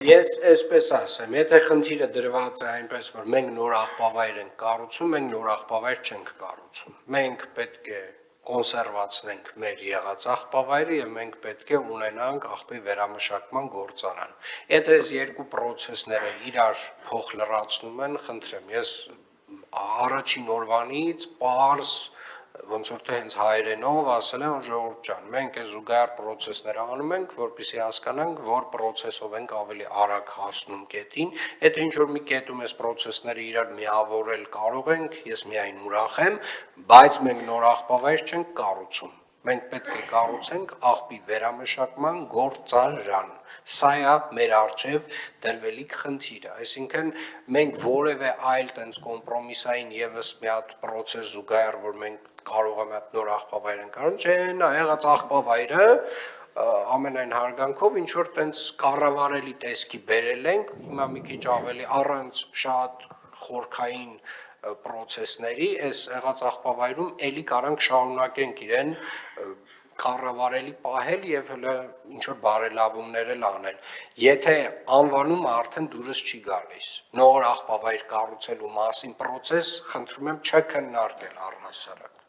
Ես այսպես ասեմ, եթե խնդիրը դրված է այնպես, որ մենք նոր աղբավայր ենք կառուցում, մենք նոր աղբավայր չենք կառուցում։ Մենք պետք է կոնսերվացնենք մեր եղած աղբավայրը եւ մենք պետք է ունենանք աղբի վերամշակման գործարան։ Եթե այս երկու process-ները իրար փոխ լրացնում են, խնդրեմ, ես առաջին օրվանից պարզ ոնց որ թե հենց հայերենով ասել են ժողովուրդ ջան, մենք այս զուգահեռ process-ները անում ենք, որպեսզի հասկանանք, որ process-ով ենք ավելի արագ հասնում կետին, եթե ինչ որ մի կետում այս process-ները իրար միավորել կարող ենք, ես միայն ուրախ եմ, բայց մենք նոր աղբավայր չենք կառուցում։ Մենք պետք է կառուցենք աղբի վերամշակման գործարան։ Սա է մեր առջև դրվելիք խնդիրը, այսինքն մենք որևէ այլ տենց կոմպրոմիսային եւս մի հատ process զուգահեռ, որ մենք կարող եմ այդ նոր աղբավայր ենք կարող, չէ, նա եղած աղբավայրը ամենայն հարգանքով ինչ որ տենց կառավարելի տեսքի բերել ենք, հիմա մի քիչ ավելի առանց շատ խորքային process-ների, այս եղած աղբավայրում էլի կարանք շարունակենք իրեն կառավարելի պահել եւ հələ ինչ որ բարելավումներ էլ անել։ Եթե անվանումը արդեն դուրս չի գալիս, նոր աղբավայր կառուցելու մասին process, խնդրում եմ չքննարկել առհասարակ։